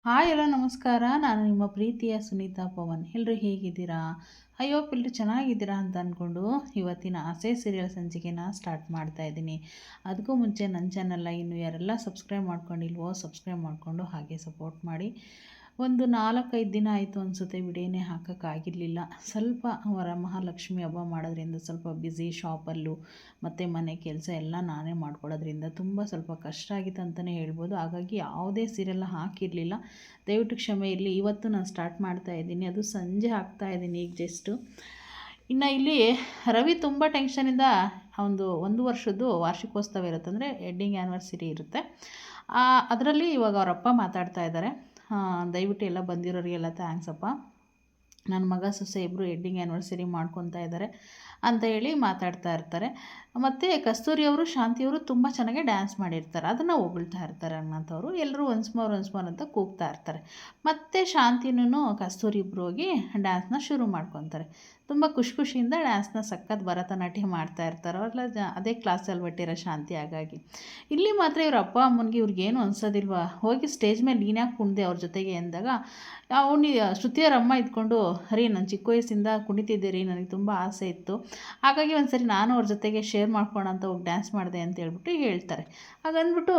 Hi ಎಲ್ಲ ನಮಸ್ಕಾರ. ನಾನು ನಿಮ್ಮ ಪ್ರೀತಿಯ ಸುನೀತಾ ಪವನ್. ಎಲ್ಲರೂ ಹೇಗಿದ್ದೀರಾ? ಅಯ್ಯೋ ಎಲ್ಲರೂ ಚೆನ್ನಾಗಿದ್ದೀರಾ ಅಂತ ಅಂದ್ಕೊಂಡು ಇವತ್ತಿನ ಆಸೆ ಸೀರಿಯಲ್ ಸಂಚಿಕೆನ ಸ್ಟಾರ್ಟ್ ಮಾಡ್ತಾ ಇದ್ದೀನಿ. ಅದಕ್ಕೂ ಮುಂಚೆ ನನ್ನ ಚಾನಲ್ನ ಇನ್ನು ಯಾರೆಲ್ಲ ಸಬ್ಸ್ಕ್ರೈಬ್ ಮಾಡ್ಕೊಂಡಿಲ್ವೋ ಸಬ್ಸ್ಕ್ರೈಬ್ ಮಾಡಿಕೊಂಡು ಹಾಗೆ ಸಪೋರ್ಟ್ ಮಾಡಿ. ಒಂದು 4-5 ದಿನ ಆಯಿತು ಅನಿಸುತ್ತೆ ವಿಡಿಯೋನೇ ಹಾಕೋಕ್ಕಾಗಿರಲಿಲ್ಲ. ಸ್ವಲ್ಪ ವರಮಹಾಲಕ್ಷ್ಮಿ ಹಬ್ಬ ಮಾಡೋದ್ರಿಂದ ಸ್ವಲ್ಪ ಬ್ಯುಸಿ ಶಾಪಲ್ಲೂ ಮತ್ತು ಮನೆ ಕೆಲಸ ಎಲ್ಲ ನಾನೇ ಮಾಡ್ಕೊಳ್ಳೋದ್ರಿಂದ ಸ್ವಲ್ಪ ಕಷ್ಟ ಆಗಿತ್ತು ಅಂತಲೇ ಹೇಳ್ಬೋದು. ಹಾಗಾಗಿ ಯಾವುದೇ ಸೀರಿಯಲ್ನ ಹಾಕಿರಲಿಲ್ಲ, ದಯವಿಟ್ಟು ಕ್ಷಮೆ ಇರಲಿ. ಇವತ್ತು ನಾನು ಸ್ಟಾರ್ಟ್ ಮಾಡ್ತಾಯಿದ್ದೀನಿ, ಅದು ಸಂಜೆ ಹಾಕ್ತಾಯಿದ್ದೀನಿ ಈಗ ಜಸ್ಟು. ಇನ್ನು ಇಲ್ಲಿ ರವಿ ತುಂಬ ಟೆನ್ಷನಿಂದ ಒಂದು ವರ್ಷದ್ದು ವಾರ್ಷಿಕೋತ್ಸವ ಇರುತ್ತೆ, ಅಂದರೆ ವೆಡ್ಡಿಂಗ್ ಆ್ಯನಿವರ್ಸರಿ ಇರುತ್ತೆ. ಅದರಲ್ಲಿ ಇವಾಗ ಅವರಪ್ಪ ಮಾತಾಡ್ತಾ ಇದ್ದಾರೆ. ದಯವಿಟ್ಟು ಎಲ್ಲ ಬಂದಿರೋರಿಗೆಲ್ಲ ಥ್ಯಾಂಕ್ಸಪ್ಪ, ನನ್ನ ಮಗ ಸೊಸೆ ಇಬ್ಬರು ವೆಡ್ಡಿಂಗ್ ಆ್ಯನಿವರ್ಸರಿ ಮಾಡ್ಕೊತಾ ಇದ್ದಾರೆ ಅಂತ ಹೇಳಿ ಮಾತಾಡ್ತಾ ಇರ್ತಾರೆ. ಮತ್ತು ಕಸ್ತೂರಿಯವರು ಶಾಂತಿಯವರು ತುಂಬ ಚೆನ್ನಾಗಿ ಡ್ಯಾನ್ಸ್ ಮಾಡಿರ್ತಾರೆ, ಅದನ್ನು ಹೊಗಳ್ತಾ ಇರ್ತಾರೆ ಅನ್ನೋಂಥವ್ರು. ಎಲ್ಲರೂ ಒನ್ಸ್ ಮೋರ್ ಅಂತ ಕೂಗ್ತಾ ಇರ್ತಾರೆ. ಮತ್ತು ಶಾಂತಿನೂ ಕಸ್ತೂರಿ ಇಬ್ಬರು ಹೋಗಿ ಡ್ಯಾನ್ಸ್ನ ಶುರು ಮಾಡ್ಕೊತಾರೆ. ತುಂಬ ಖುಷಿಯಿಂದ ಡ್ಯಾನ್ಸ್ನ ಸಖತ್ ಭರತನಾಟ್ಯ ಮಾಡ್ತಾ ಇರ್ತಾರೆ. ಅವರೆಲ್ಲ ಅದೇ ಕ್ಲಾಸಲ್ಲಿ ಬಿಟ್ಟಿರೋ ಶಾಂತಿ. ಹಾಗಾಗಿ ಇಲ್ಲಿ ಮಾತ್ರ ಇವ್ರ ಅಪ್ಪ ಅಮ್ಮನಿಗೆ ಇವ್ರಿಗೇನು ಅನ್ಸೋದಿಲ್ವಾ, ಹೋಗಿ ಸ್ಟೇಜ್ ಮೇಲೆ ನೀನ್ಯಾಕೆ ಕುಣ್ದೆ ಅವ್ರ ಜೊತೆಗೆ ಅಂದಾಗ ಶ್ರುತಿಯವ್ರ ಅಮ್ಮ ಇದ್ಕೊಂಡು, ರೀ ನಾನು ಚಿಕ್ಕ ವಯಸ್ಸಿಂದ ಕುಣಿತಿದ್ದೆ ನನಗೆ ತುಂಬ ಆಸೆ ಇತ್ತು, ಹಾಗಾಗಿ ಒಂದು ಸರಿ ನಾನು ಅವ್ರ ಜೊತೆಗೆ ಶೇರ್ ಮಾಡ್ಕೋಣ ಅಂತ ಹೋಗಿ ಡ್ಯಾನ್ಸ್ ಮಾಡಿದೆ ಅಂತ ಹೇಳ್ಬಿಟ್ಟು ಹೇಳ್ತಾರೆ. ಹಾಗಂದ್ಬಿಟ್ಟು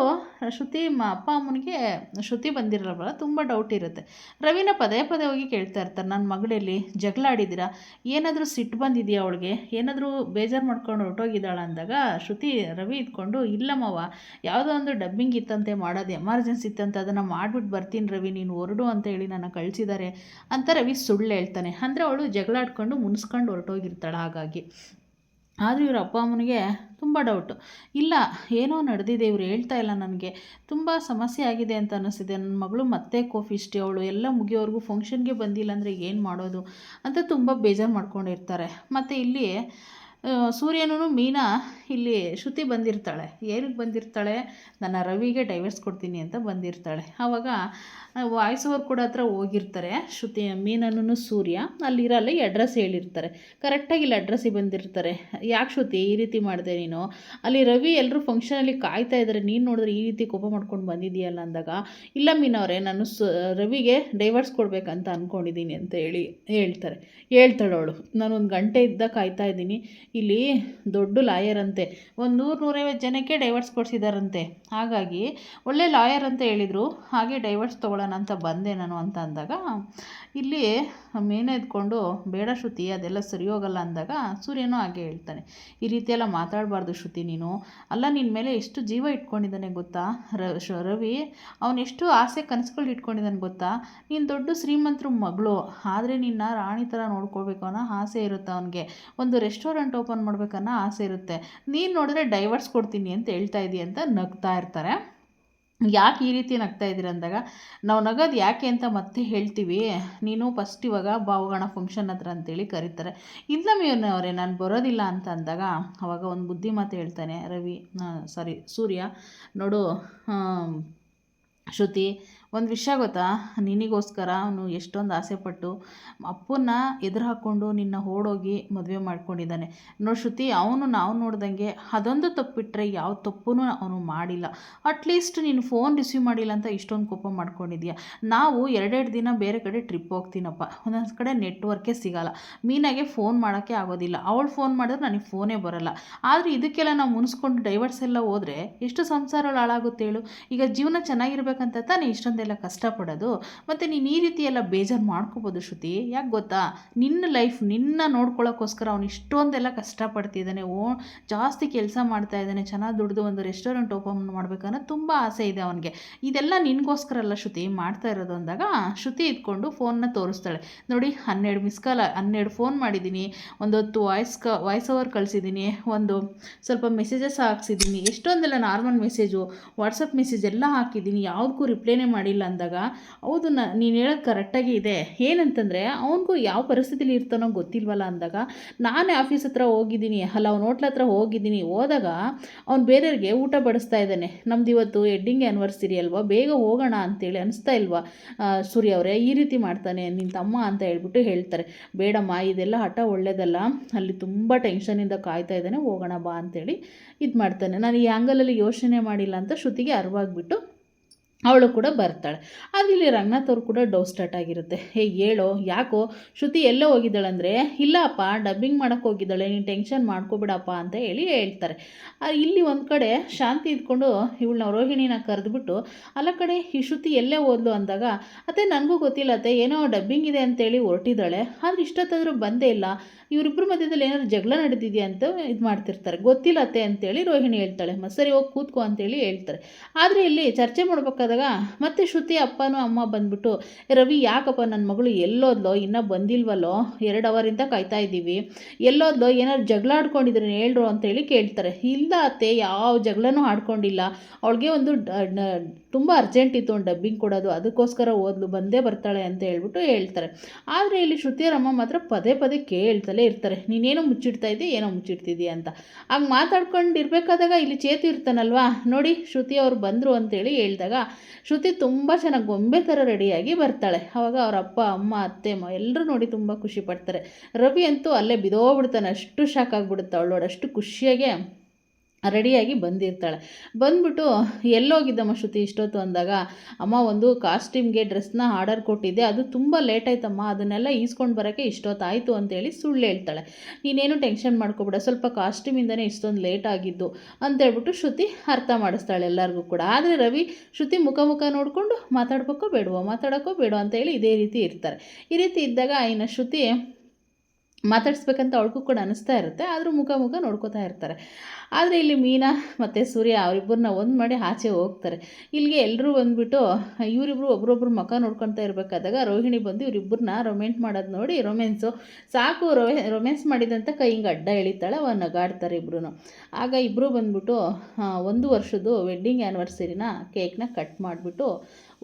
ಅಪ್ಪ ಅಮ್ಮನಿಗೆ ಶ್ರುತಿ ಬಂದಿರಲ್ವಲ್ಲ, ತುಂಬ ಡೌಟ್ ಇರುತ್ತೆ. ರವಿನ ಪದೇ ಹೋಗಿ ಕೇಳ್ತಾ ಇರ್ತಾರೆ, ನನ್ನ ಮಗಳಲ್ಲಿ ಜಗಳ ಆಡಿದ್ದೀರಾ, ಏನಾದರೂ ಸಿಟ್ಟು ಬಂದಿದೆಯಾ ಅವಳಿಗೆ, ಏನಾದರೂ ಬೇಜಾರು ಮಾಡ್ಕೊಂಡು ಹೊರಟೋಗಿದ್ದಾಳ ಅಂದಾಗ ರವಿ ಇದ್ಕೊಂಡು, ಇಲ್ಲಮ್ಮವ ಯಾವುದೋ ಒಂದು ಡಬ್ಬಿಂಗ್ ಇತ್ತಂತೆ, ಮಾಡೋದು ಎಮರ್ಜೆನ್ಸಿ ಇತ್ತಂತೆ, ಅದನ್ನು ಮಾಡಿಬಿಟ್ಟು ಬರ್ತೀನಿ ರವಿ, ನೀನು ಹೊರಡು ಅಂತ ಹೇಳಿ ನನ್ನ ಕಳಿಸಿದ್ದಾರೆ ಅಂತ ರವಿ ಸುಳ್ಳು ಹೇಳ್ತಾನೆ. ಅಂದರೆ ಅವಳು ಜಗಳ ಆಡ್ಕೊಂಡು ಮುನ್ಸ್ಕೊಂಡು ಹೊರಟೋಗಿರ್ತಾಳೆ. ಹಾಗಾಗಿ ಆದರೂ ಇವ್ರ ಅಪ್ಪ ಅಮ್ಮನಿಗೆ ತುಂಬ ಡೌಟು. ಇಲ್ಲ, ಏನೋ ನಡೆದಿದೆ, ಇವ್ರು ಹೇಳ್ತಾ ಇಲ್ಲ, ನನಗೆ ತುಂಬ ಸಮಸ್ಯೆ ಆಗಿದೆ ಅಂತ ಅನ್ನಿಸ್ತಿದೆ, ನನ್ನ ಮಗಳು ಮತ್ತೆ ಕೋಫಿಷ್ಟಿ, ಅವಳು ಎಲ್ಲ ಮುಗಿಯೋವರೆಗೂ ಫಂಕ್ಷನ್ಗೆ ಬಂದಿಲ್ಲ ಅಂದರೆ ಏನು ಮಾಡೋದು ಅಂತ ತುಂಬ ಬೇಜಾರು ಮಾಡ್ಕೊಂಡಿರ್ತಾರೆ. ಮತ್ತು ಇಲ್ಲಿ ಸೂರ್ಯನೂ ಮೀನಾ ಇಲ್ಲಿ ಶ್ರುತಿ ಬಂದಿರ್ತಾಳೆ. ಏನಕ್ಕೆ ಬಂದಿರ್ತಾಳೆ, ನನ್ನ ರವಿಗೆ ಡೈವರ್ಸ್ ಕೊಡ್ತೀನಿ ಅಂತ ಬಂದಿರ್ತಾಳೆ. ಆವಾಗ ವಾಯ್ಸ್ ಓವರ್ ಕೂಡ ಹತ್ರ ಹೋಗಿರ್ತಾರೆ ಮೀನನ್ನು ಸೂರ್ಯ, ಅಲ್ಲಿರಲ್ಲ ಈ ಅಡ್ರೆಸ್ ಹೇಳಿರ್ತಾರೆ. ಕರೆಕ್ಟಾಗಿ ಇಲ್ಲಿ ಅಡ್ರೆಸ್ಸಿಗೆ ಬಂದಿರ್ತಾರೆ. ಯಾಕೆ ಶ್ರುತಿ ಈ ರೀತಿ ಮಾಡಿದೆ ನೀನು, ಅಲ್ಲಿ ರವಿ ಎಲ್ಲರೂ ಫಂಕ್ಷನಲ್ಲಿ ಕಾಯ್ತಾ ಇದ್ದಾರೆ, ನೀನು ನೋಡಿದ್ರೆ ಈ ರೀತಿ ಕೋಪ ಮಾಡ್ಕೊಂಡು ಬಂದಿದ್ದೀಯಲ್ಲ ಅಂದಾಗ, ಇಲ್ಲ ಮೀನವರೇ, ನಾನು ರವಿಗೆ ಡೈವರ್ಸ್ ಕೊಡಬೇಕಂತ ಅಂದ್ಕೊಂಡಿದ್ದೀನಿ ಅಂತ ಹೇಳ್ತಾಳೆ ಅವಳು. ನಾನು 1 ಗಂಟೆ ಕಾಯ್ತಾ ಇದ್ದೀನಿ, ಇಲ್ಲಿ ದೊಡ್ಡ ಲಾಯರ್ ಅಂತೆ, 100-150 ಜನಕ್ಕೆ ಡೈವರ್ಸ್ ಕೊಡಿಸಿದಾರಂತೆ, ಹಾಗಾಗಿ ಒಳ್ಳೆ ಲಾಯರ್ ಅಂತ ಹೇಳಿದರು, ಹಾಗೆ ಡೈವರ್ಸ್ ತೊಗೊಳ್ಳೋಣ ಅಂತ ಬಂದೆ ನಾನು ಅಂತ ಅಂದಾಗ, ಇಲ್ಲಿ ಮೇನೆ ಎದ್ಕೊಂಡು, ಬೇಡ ಶ್ರುತಿ ಅದೆಲ್ಲ ಸರಿ ಹೋಗಲ್ಲ ಅಂದಾಗ ಸೂರ್ಯನೂ ಹಾಗೆ ಹೇಳ್ತಾನೆ, ಈ ರೀತಿಯೆಲ್ಲ ಮಾತಾಡಬಾರ್ದು ಶ್ರುತಿ ನೀನು, ಅಲ್ಲ ನಿನ್ನ ಮೇಲೆ ಎಷ್ಟು ಜೀವ ಇಟ್ಕೊಂಡಿದ್ದಾನೆ ಗೊತ್ತಾ ರವಿ, ಅವನೆಷ್ಟು ಆಸೆ ಕನಸುಗಳು ಇಟ್ಕೊಂಡಿದ್ದಾನೆ ಗೊತ್ತಾ, ನೀನು ದೊಡ್ಡ ಶ್ರೀಮಂತರ ಮಗಳು, ಆದರೆ ನಿನ್ನ ರಾಣಿ ಥರ ನೋಡ್ಕೊಳ್ಬೇಕು ಅನ್ನೋ ಆಸೆ ಇರುತ್ತೆ ಅವನಿಗೆ, ಒಂದು ರೆಸ್ಟೋರೆಂಟ್ ಓಪನ್ ಮಾಡ್ಬೇಕನ್ನೋ ಆಸೆ ಇರುತ್ತೆ, ನೀನು ನೋಡಿದ್ರೆ ಡೈವರ್ಸ್ ಕೊಡ್ತೀನಿ ಅಂತ ಹೇಳ್ತಾ ಇದೀಯ ಅಂತ ನಗ್ತಾ ಇರ್ತಾರೆ. ಯಾಕೆ ಈ ರೀತಿ ನಗ್ತಾ ಇದ್ದೀರ ಅಂದಾಗ, ನಾವು ನಗೋದು ಯಾಕೆ ಅಂತ ಮತ್ತೆ ಹೇಳ್ತೀವಿ, ನೀನು ಫಸ್ಟ್ ಇವಾಗ ಹೋಗೋಣ ಫಂಕ್ಷನ್ ಹತ್ರ ಅಂತೇಳಿ ಕರೀತಾರೆ. ಇಲ್ಲ ಅವರೇ ನಾನು ಬರೋದಿಲ್ಲ ಅಂತ ಅಂದಾಗ, ಅವಾಗ ಒಂದು ಬುದ್ಧಿ ಮಾತು ಹೇಳ್ತಾನೆ ಸೂರ್ಯ, ನೋಡು ಶ್ರುತಿ, ಒಂದು ವಿಷಯ ಗೊತ್ತಾ, ನಿನಗೋಸ್ಕರ ಅವನು ಎಷ್ಟೊಂದು ಆಸೆಪಟ್ಟು ಅಪ್ಪನ್ನ ಎದುರು ಹಾಕ್ಕೊಂಡು ನಿನ್ನ ಓಡೋಗಿ ಮದುವೆ ಮಾಡ್ಕೊಂಡಿದ್ದಾನೆ. ನೋಡಿ ಶ್ರುತಿ, ನಾವು ನೋಡ್ದಂಗೆ ಅದೊಂದು ತಪ್ಪಿಟ್ರೆ ಯಾವ ತಪ್ಪೂ ಅವನು ಮಾಡಿಲ್ಲ. ಅಟ್ಲೀಸ್ಟ್ ನೀನು ಫೋನ್ ರಿಸೀವ್ ಮಾಡಿಲ್ಲ ಅಂತ ಇಷ್ಟೊಂದು ಕೋಪ ಮಾಡ್ಕೊಂಡಿದ್ಯಾ. ನಾವು 2 ದಿನ ಬೇರೆ ಕಡೆ ಟ್ರಿಪ್ ಹೋಗ್ತೀನಪ್ಪ, ಒಂದೊಂದು ಕಡೆ ನೆಟ್ವರ್ಕೇ ಸಿಗೋಲ್ಲ, ಮೀನಾಗೆ ಫೋನ್ ಮಾಡೋಕ್ಕೆ ಆಗೋದಿಲ್ಲ, ಅವಳು ಫೋನ್ ಮಾಡಿದ್ರೆ ನನಗೆ ಫೋನೇ ಬರೋಲ್ಲ. ಆದರೆ ಇದಕ್ಕೆಲ್ಲ ನಾವು ಮುನ್ಸ್ಕೊಂಡು ಡೈವರ್ಸ್ ಎಲ್ಲ ಹೋದರೆ ಎಷ್ಟು ಸಂಸಾರಗಳು ಹಾಳಾಗುತ್ತೆ ಹೇಳು. ಈಗ ಜೀವನ ಚೆನ್ನಾಗಿರ್ಬೇಕಂತ ತಾನೇ ಇಷ್ಟೊಂದೆಲ್ಲ ಕಷ್ಟಪಡೋದು. ಮತ್ತು ನೀನು ಈ ರೀತಿ ಎಲ್ಲ ಬೇಜಾರು ಮಾಡ್ಕೋಬೋದು ಶ್ರುತಿ. ಯಾಕೆ ಗೊತ್ತಾ, ನಿನ್ನ ಲೈಫ್ ನಿನ್ನ ನೋಡ್ಕೊಳ್ಳೋಕ್ಕೋಸ್ಕರ ಅವನು ಇಷ್ಟೊಂದೆಲ್ಲ ಕಷ್ಟಪಡ್ತಿದ್ದಾನೆ, ಜಾಸ್ತಿ ಕೆಲಸ ಮಾಡ್ತಾ ಇದ್ದಾನೆ, ಚೆನ್ನಾಗಿ ದುಡ್ದು ಒಂದು ರೆಸ್ಟೋರೆಂಟ್ ಓಪನ್ ಮಾಡ್ಬೇಕನ್ನೋ ತುಂಬ ಆಸೆ ಇದೆ ಅವನಿಗೆ. ಇದೆಲ್ಲ ನಿನಗೋಸ್ಕರ ಅಲ್ಲ ಶ್ರುತಿ ಮಾಡ್ತಾ ಇರೋದು ಅಂದಾಗ, ಶ್ರುತಿ ಇದ್ಕೊಂಡು ಫೋನ್ನ ತೋರಿಸ್ತಾಳೆ. ನೋಡಿ 12 ಮಿಸ್ ಕಾಲ್, 12 ಫೋನ್ ಮಾಡಿದ್ದೀನಿ, ಒಂದು 10 ವಾಯ್ಸ್ ಓವರ್ ಕಳಿಸಿದ್ದೀನಿ, ಒಂದು ಸ್ವಲ್ಪ ಮೆಸೇಜಸ್ ಹಾಕ್ಸಿದ್ದೀನಿ, ಎಷ್ಟೊಂದೆಲ್ಲ ನಾರ್ಮಲ್ ಮೆಸೇಜು ವಾಟ್ಸಪ್ ಮೆಸೇಜ್ ಎಲ್ಲ ಹಾಕಿದ್ದೀನಿ, ಯಾವುದಕ್ಕೂ ರಿಪ್ಲೈನೇ ಮಾಡಿಲ್ಲ ಅಂದಾಗ, ಹೌದು ನೀನು ಹೇಳೋದು ಕರೆಕ್ಟಾಗಿ ಇದೆ, ಏನಂತಂದರೆ ಅವನಿಗೂ ಯಾವ ಪರಿಸ್ಥಿತಿಲಿ ಇರ್ತಾನೋ ಗೊತ್ತಿಲ್ವಲ್ಲ ಅಂದಾಗ, ನಾನೇ ಆಫೀಸ್ ಹತ್ರ ಹೋಗಿದ್ದೀನಿ, ಅವ್ನ ಹೋಟ್ಲ ಹತ್ರ ಹೋದಾಗ ಅವ್ನು ಬೇರೆಯವ್ರಿಗೆ ಊಟ ಬಡಿಸ್ತಾ ಇದ್ದಾನೆ, ನಮ್ದು ಇವತ್ತು ವೆಡ್ಡಿಂಗ್ ಆ್ಯನಿವರ್ಸರಿ ಅಲ್ವಾ, ಬೇಗ ಹೋಗೋಣ ಅಂತೇಳಿ ಅನಿಸ್ತಾ ಇಲ್ವಾ ಸೂರ್ಯ ಅವರೇ, ಈ ರೀತಿ ಮಾಡ್ತಾನೆ ನಿನ್ನ ತಮ್ಮ ಅಂತ ಹೇಳ್ಬಿಟ್ಟು ಹೇಳ್ತಾರೆ. ಬೇಡಮ್ಮ, ಇದೆಲ್ಲ ಹಠ ಒಳ್ಳೇದಲ್ಲ, ಅಲ್ಲಿ ತುಂಬ ಟೆನ್ಷನಿಂದ ಕಾಯ್ತಾ ಇದ್ದಾನೆ, ಹೋಗೋಣ ಬಾ ಅಂತೇಳಿ ಇದು ಮಾಡ್ತಾನೆ. ನಾನು ಈ ಆ್ಯಂಗಲಲ್ಲಿ ಯೋಚನೆ ಮಾಡಿಲ್ಲ ಅಂತ ಶ್ರುತಿಗೆ ಅರಿವಾಗ್ಬಿಟ್ಟು ಅವಳು ಕೂಡ ಬರ್ತಾಳೆ. ಆದರೆ ಇಲ್ಲಿ ರಂಗನಾಥ್ ಅವ್ರು ಕೂಡ ಡೌಟ್ ಸ್ಟಾರ್ಟ್ ಆಗಿರುತ್ತೆ. "ಹೇ ಹೇಳೋ, ಯಾಕೋ ಶ್ರುತಿ ಎಲ್ಲೋ ಹೋಗಿದ್ದಾಳಂದರೆ?" "ಇಲ್ಲ ಅಪ್ಪ, ಡಬ್ಬಿಂಗ್ ಮಾಡೋಕ್ಕೆ ಹೋಗಿದ್ದಾಳೆ, ನೀನು ಟೆನ್ಷನ್ ಮಾಡ್ಕೋಬೇಡಪ್ಪ" ಅಂತ ಹೇಳ್ತಾರೆ. ಇಲ್ಲಿ ಒಂದು ಕಡೆ ಶಾಂತಿ ಇದ್ಕೊಂಡು ಇವಳನ್ನ ರೋಹಿಣಿನ ಕರೆದುಬಿಟ್ಟು, "ಅಲ್ಲ ಕಡೆ, ಈ ಶ್ರುತಿ ಎಲ್ಲೇ ಹೋದ್ಲು?" ಅಂದಾಗ, "ಅತ್ತೆ ನನಗೂ ಗೊತ್ತಿಲ್ಲ ಅತ್ತೆ, ಏನೋ ಡಬ್ಬಿಂಗ್ ಇದೆ ಅಂತೇಳಿ ಹೊರಟಿದ್ದಾಳೆ, ಆದರೆ ಇಷ್ಟೊತ್ತಾದರೂ ಬಂದೇ ಇಲ್ಲ. ಇವರಿಬ್ಬರ ಮಧ್ಯದಲ್ಲಿ ಏನಾದ್ರು ಜಗಳ ನಡೆದಿದೆಯಾ ಅಂತ ಇದು ಮಾಡ್ತಿರ್ತಾರೆ. ಗೊತ್ತಿಲ್ಲ ಅತ್ತೆ" ಅಂತೇಳಿ ರೋಹಿಣಿ ಹೇಳ್ತಾಳೆ. "ಸರಿ ಹೋಗಿ ಕೂತ್ಕೋ" ಅಂತೇಳಿ ಹೇಳ್ತಾರೆ. ಆದರೆ ಇಲ್ಲಿ ಚರ್ಚೆ ಮಾಡ್ಬೇಕಾದಾಗ ಮತ್ತೆ ಶ್ರುತಿ ಅಪ್ಪನೂ ಅಮ್ಮ ಬಂದ್ಬಿಟ್ಟು, "ರವಿ ಯಾಕಪ್ಪ ನನ್ನ ಮಗಳು ಎಲ್ಲೋದ್ಲೋ, ಇನ್ನೂ ಬಂದಿಲ್ವಲ್ಲೋ, 2 ಅವರಿಂದ ಕಾಯ್ತಾ ಇದ್ದೀವಿ, ಎಲ್ಲೋದ್ಲೋ, ಏನಾದ್ರು ಜಗಳ ಆಡ್ಕೊಂಡಿದ್ರೆ ಹೇಳ್ರು" ಅಂತೇಳಿ ಕೇಳ್ತಾರೆ. "ಇಲ್ಲ ಅತ್ತೆ, ಯಾವ ಜಗಳನೂ ಆಡ್ಕೊಂಡಿಲ್ಲ, ಅವಳಿಗೆ ಒಂದು ತುಂಬ ಅರ್ಜೆಂಟ್ ಇತ್ತು ಒಂದು ಡಬ್ಬಿಂಗ್ ಕೊಡೋದು, ಅದಕ್ಕೋಸ್ಕರ ಓದ್ಲು, ಬಂದೇ ಬರ್ತಾಳೆ" ಅಂತ ಹೇಳ್ತಾರೆ. ಆದರೆ ಇಲ್ಲಿ ಶ್ರುತಿಯರಮ್ಮ ಮಾತ್ರ ಪದೇ ಪದೇ ಕೇಳ್ತಲೇ ಇರ್ತಾರೆ, "ನೀನೇನೋ ಮುಚ್ಚಿಡ್ತಾ ಇದ್ದೀಯ, ಏನೋ ಮುಚ್ಚಿಡ್ತಿದ್ದೀಯ" ಅಂತ. ಹಂಗೆ ಮಾತಾಡ್ಕೊಂಡಿರ್ಬೇಕಾದಾಗ ಇಲ್ಲಿ ಚೇತು ಇರ್ತಾನಲ್ವಾ, "ನೋಡಿ ಶ್ರುತಿ ಅವ್ರು ಬಂದರು" ಅಂತೇಳಿ ಹೇಳಿದಾಗ ಶ್ರುತಿ ತುಂಬ ಚೆನ್ನಾಗಿ ಗೊಂಬೆ ಥರ ರೆಡಿಯಾಗಿ ಬರ್ತಾಳೆ. ಆವಾಗ ಅವ್ರ ಅಪ್ಪ ಅಮ್ಮ ಅತ್ತೆ ಎಲ್ಲರೂ ನೋಡಿ ತುಂಬ ಖುಷಿ ಪಡ್ತಾರೆ. ರವಿ ಅಂತೂ ಅಲ್ಲೇ ಬಿದ್ದೋಗ್ಬಿಡ್ತಾನೆ, ಅಷ್ಟು ಶಾಕ್ ಆಗಿಬಿಡುತ್ತೆ ಅವಳು ನೋಡಿ, ಅಷ್ಟು ಖುಷಿಯಾಗೆ ರೆಡಿಯಾಗಿ ಬಂದಿರ್ತಾಳೆ. ಬಂದ್ಬಿಟ್ಟು, "ಎಲ್ಲೋಗಿದ್ದಮ್ಮ ಶ್ರುತಿ ಇಷ್ಟೊತ್ತು?" ಅಂದಾಗ, "ಅಮ್ಮ ಒಂದು ಕಾಸ್ಟ್ಯೂಮ್ಗೆ ಡ್ರೆಸ್ನ ಆರ್ಡರ್ ಕೊಟ್ಟಿದ್ದೆ, ಅದು ತುಂಬ ಲೇಟ್ ಆಯ್ತಮ್ಮ, ಅದನ್ನೆಲ್ಲ ಈಸ್ಕೊಂಡು ಬರೋಕ್ಕೆ ಇಷ್ಟೊತ್ತಾಯಿತು" ಅಂತೇಳಿ ಸುಳ್ಳು ಹೇಳ್ತಾಳೆ. "ನೀನೇನು ಟೆನ್ಷನ್ ಮಾಡ್ಕೊಬೇಡ, ಸ್ವಲ್ಪ ಕಾಸ್ಟ್ಯೂಮಿಂದನೇ ಇಷ್ಟೊಂದು ಲೇಟ್ ಆಗಿದ್ದು" ಅಂತೇಳ್ಬಿಟ್ಟು ಶ್ರುತಿ ಅರ್ಥ ಮಾಡಿಸ್ತಾಳೆ ಎಲ್ಲರಿಗೂ ಕೂಡ. ಆದರೆ ರವಿ ಶ್ರುತಿ ಮುಖ ನೋಡಿಕೊಂಡು ಮಾತಾಡ್ಬೇಕೋ ಬೇಡವೋ, ಮಾತಾಡೋಕ್ಕೋ ಬೇಡೋ ಅಂತೇಳಿ ಇದೇ ರೀತಿ ಇರ್ತಾರೆ. ಈ ರೀತಿ ಇದ್ದಾಗ ಇನ್ನು ಶ್ರುತಿ ಮಾತಾಡಿಸ್ಬೇಕಂತ ಅವಳಿಗೂ ಕೂಡ ಅನ್ನಿಸ್ತಾ ಇರುತ್ತೆ, ಆದರೂ ಮುಖ ನೋಡ್ಕೋತಾ ಇರ್ತಾರೆ. ಆದರೆ ಇಲ್ಲಿ ಮೀನಾ ಮತ್ತು ಸೂರ್ಯ ಅವರಿಬ್ಬರನ್ನ ಒಂದು ಮಾಡಿ ಆಚೆ ಹೋಗ್ತಾರೆ. ಇಲ್ಲಿಗೆ ಎಲ್ಲರೂ ಬಂದುಬಿಟ್ಟು ಇವರಿಬ್ಬರು ಒಬ್ರೊಬ್ರು ಮುಖ ನೋಡ್ಕೊತಾ ಇರಬೇಕಾದಾಗ ರೋಹಿಣಿ ಬಂದು ಇವರಿಬ್ಬರನ್ನ ರೊಮ್ಯಾನ್ಸ್ ಮಾಡೋದು ನೋಡಿ, ರೊಮ್ಯಾನ್ಸು ಸಾಕು, ರೊಮ್ಯಾನ್ಸ್ ಮಾಡಿದಂಥ ಕೈ ಹಿಂಗೆ ಅಡ್ಡ ಎಳಿತಾಳೆ, ಅವ ನಗಾಡ್ತಾರೆ ಇಬ್ಬರೂ. ಆಗ ಇಬ್ಬರು ಬಂದುಬಿಟ್ಟು 1 ವರ್ಷದ್ದು ವೆಡ್ಡಿಂಗ್ ಆ್ಯನಿವರ್ಸರಿನ ಕೇಕ್ನ ಕಟ್ ಮಾಡಿಬಿಟ್ಟು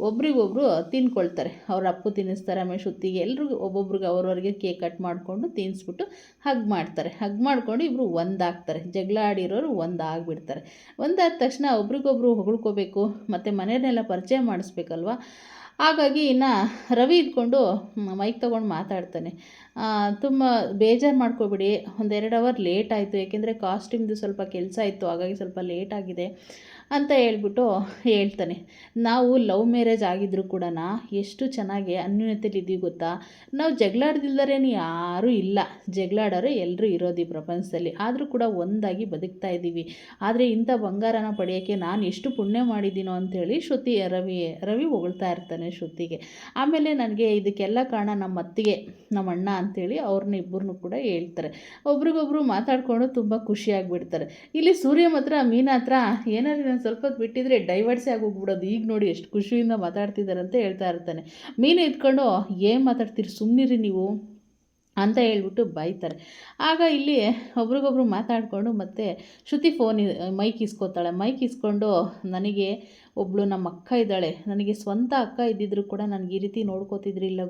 ಒಬ್ರಿಗೊಬ್ರು ತಿನ್ಕೊಳ್ತಾರೆ. ಅವ್ರ ಅಪ್ಪು ತಿನ್ನಿಸ್ತಾರೆ, ಆಮೇಲೆ ಶ್ರುತಿಗೆ ಎಲ್ರಿಗೂ ಒಬ್ಬೊಬ್ರಿಗೆ ಅವ್ರವ್ರಿಗೆ ಕೇಕ್ ಕಟ್ ಮಾಡಿಕೊಂಡು ತಿನ್ನಿಸ್ಬಿಟ್ಟು ಹಗ್ ಮಾಡ್ತಾರೆ. ಹಗ್ ಮಾಡಿಕೊಂಡು ಇಬ್ಬರು ಒಂದಾಗ್ತಾರೆ. ಜಗಳ ಆಡಿರೋರು ಒಂದಾಗ್ಬಿಡ್ತಾರೆ. ಒಂದಾದ ತಕ್ಷಣ ಒಬ್ರಿಗೊಬ್ರು ಹೊಗಳ್ಕೋಬೇಕು ಮತ್ತು ಮನೆಯನ್ನೆಲ್ಲ ಪರಿಚಯ ಮಾಡಿಸ್ಬೇಕಲ್ವ. ಹಾಗಾಗಿ ಇನ್ನು ರವಿ ಇದ್ಕೊಂಡು ಮೈಕ್ ತೊಗೊಂಡು ಮಾತಾಡ್ತಾನೆ. ತುಂಬ ಬೇಜಾರು ಮಾಡ್ಕೋಬೇಡಿ, 1-2 ಅವರ್ ಲೇಟ್ ಆಯಿತು, ಏಕೆಂದರೆ ಕಾಸ್ಟ್ಯೂಮ್ದು ಸ್ವಲ್ಪ ಕೆಲಸ ಇತ್ತು, ಹಾಗಾಗಿ ಸ್ವಲ್ಪ ಲೇಟ್ ಆಗಿದೆ ಅಂತ ಹೇಳ್ತಾನೆ. "ನಾವು ಲವ್ ಮ್ಯಾರೇಜ್ ಆಗಿದ್ದರೂ ಕೂಡ ಎಷ್ಟು ಚೆನ್ನಾಗಿ ಅನ್ಯೋನ್ಯತೆಯಲ್ಲಿದ್ದೀವಿ ಗೊತ್ತಾ, ನಾವು ಜಗಳಾಡ್ದಿಲ್ದರೇನು ಯಾರೂ ಇಲ್ಲ, ಜಗಳಾಡೋರು ಎಲ್ಲರೂ ಇರೋದು ಈ ಪ್ರಪಂಚದಲ್ಲಿ, ಆದರೂ ಕೂಡ ಒಂದಾಗಿ ಬದುಕ್ತಾ ಇದ್ದೀವಿ. ಆದರೆ ಇಂಥ ಬಂಗಾರನ ಪಡೆಯೋಕ್ಕೆ ನಾನು ಎಷ್ಟು ಪುಣ್ಯ ಮಾಡಿದ್ದೀನೋ" ಅಂಥೇಳಿ ರವಿ ಹೊಗಳ್ತಾ ಇರ್ತಾನೆ ಶ್ರುತಿಗೆ. ಆಮೇಲೆ, "ನನಗೆ ಇದಕ್ಕೆಲ್ಲ ಕಾರಣ ನಮ್ಮ ಅತ್ತಿಗೆ, ನಮ್ಮ ಅಣ್ಣ" ಅಂಥೇಳಿ ಅವ್ರನ್ನ ಇಬ್ಬರನ್ನೂ ಕೂಡ ಹೇಳ್ತಾರೆ. ಒಬ್ರಿಗೊಬ್ರು ಮಾತಾಡಿಕೊಂಡು ತುಂಬ ಖುಷಿಯಾಗಿಬಿಡ್ತಾರೆ. ಇಲ್ಲಿ ಸೂರ್ಯ ಮಾತ್ರ ಮೀನಾ ಹತ್ರ, "ಏನಾದ್ರು ನಾನು ಸ್ವಲ್ಪ ಹೊತ್ತು ಬಿಟ್ಟಿದ್ರೆ ಡೈವರ್ಸೇ ಆಗೋಗ್ಬಿಡೋದು, ಈಗ ನೋಡಿ ಎಷ್ಟು ಖುಷಿಯಿಂದ ಮಾತಾಡ್ತಿದ್ದಾರೆ" ಅಂತ ಹೇಳ್ತಾ ಇರ್ತಾನೆ. ಮೀನು ಇದ್ಕೊಂಡು, "ಏನು ಮಾತಾಡ್ತೀರಿ, ಸುಮ್ಮನಿರಿ ನೀವು" ಅಂತ ಹೇಳ್ಬಿಟ್ಟು ಬೈತಾರೆ. ಆಗ ಇಲ್ಲಿ ಒಬ್ರಿಗೊಬ್ರು ಮಾತಾಡಿಕೊಂಡು ಮತ್ತೆ ಶ್ರುತಿ ಮೈಕ್ ಇಸ್ಕೊತಾಳೆ. ಮೈಕ್ ಇಸ್ಕೊಂಡು, "ನನಗೆ ಒಬ್ಬಳು ನಮ್ಮ ಅಕ್ಕ ಇದ್ದಾಳೆ, ನನಗೆ ಸ್ವಂತ ಅಕ್ಕ ಇದ್ದಿದ್ರು ಕೂಡ ನನಗೆ ಈ ರೀತಿ ನೋಡ್ಕೋತಿದ್ರಿಲ್ಲ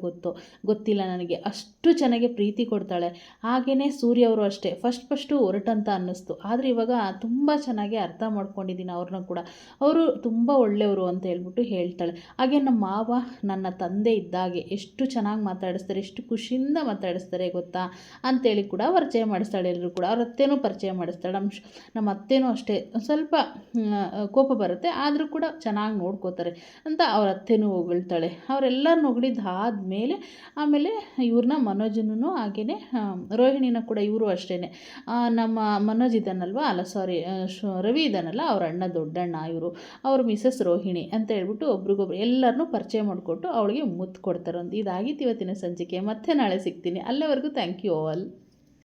ಗೊತ್ತಿಲ್ಲ ನನಗೆ, ಅಷ್ಟು ಚೆನ್ನಾಗಿ ಪ್ರೀತಿ ಕೊಡ್ತಾಳೆ. ಹಾಗೆಯೇ ಸೂರ್ಯ ಅವರು ಅಷ್ಟೇ, ಫಸ್ಟು ಹೊರಟಂತ ಅನ್ನಿಸ್ತು, ಆದರೆ ಇವಾಗ ತುಂಬ ಚೆನ್ನಾಗಿ ಅರ್ಥ ಮಾಡ್ಕೊಂಡಿದ್ದೀನಿ ಅವ್ರನ್ನ ಕೂಡ, ಅವರು ತುಂಬ ಒಳ್ಳೆಯವರು" ಅಂತ ಹೇಳ್ಬಿಟ್ಟು ಹೇಳ್ತಾಳೆ. ಹಾಗೆ ನಮ್ಮ ಮಾವ ನನ್ನ ತಂದೆ ಇದ್ದಾಗೆ, ಎಷ್ಟು ಚೆನ್ನಾಗಿ ಮಾತಾಡಿಸ್ತಾರೆ, ಎಷ್ಟು ಖುಷಿಯಿಂದ ಮಾತಾಡಿಸ್ತಾರೆ ಗೊತ್ತಾ ಅಂತೇಳಿ ಕೂಡ ಪರಿಚಯ ಮಾಡಿಸ್ತಾಳೆ. ಎಲ್ಲರೂ ಕೂಡ ಅವ್ರ ಅತ್ತೆನೂ ಪರಿಚಯ ಮಾಡಿಸ್ತಾಳೆ. ನಮ್ಮ ಅತ್ತೆನೂ ಅಷ್ಟೇ, ಸ್ವಲ್ಪ ಕೋಪ ಬರುತ್ತೆ, ಆದರೂ ಕೂಡ ಚೆನ್ನಾಗಿ ನೋಡ್ಕೋತಾರೆ ಅಂತ ಅವ್ರ ಅತ್ತೆನೂ ಹೊಗಳ್ತಾಳೆ. ಅವರೆಲ್ಲರನ್ನ ಹೊಗಳಿದ್ದಾದಮೇಲೆ ಆಮೇಲೆ ಇವ್ರನ್ನ ಮನೋಜನೂ ಹಾಗೆಯೇ ರೋಹಿಣಿನ ಕೂಡ, ಇವರು ಅಷ್ಟೇ, ನಮ್ಮ ಮನೋಜ್ ಇದ್ದಾನಲ್ವ, ಅಲ್ಲ ಸಾರಿ ರವಿ ಇದ್ದಾನಲ್ಲ, ಅವ್ರ ಅಣ್ಣ, ದೊಡ್ಡಣ್ಣ ಇವರು, ಅವ್ರ ಮಿಸಸ್ ರೋಹಿಣಿ ಅಂತ ಹೇಳ್ಬಿಟ್ಟು ಒಬ್ರಿಗೊಬ್ರು ಎಲ್ಲರನ್ನೂ ಪರಿಚಯ ಮಾಡಿಕೊಟ್ಟು ಅವಳಿಗೆ ಮುತ್ತು ಕೊಡ್ತಾರೆ. ಇದಾಗಿತ್ತು ಇವತ್ತಿನ ಸಂಚಿಕೆ. ಮತ್ತೆ ನಾಳೆ ಸಿಗ್ತೀನಿ. ಅಲ್ಲಿವರೆಗೂ ಥ್ಯಾಂಕ್ ಯು ಆಲ್.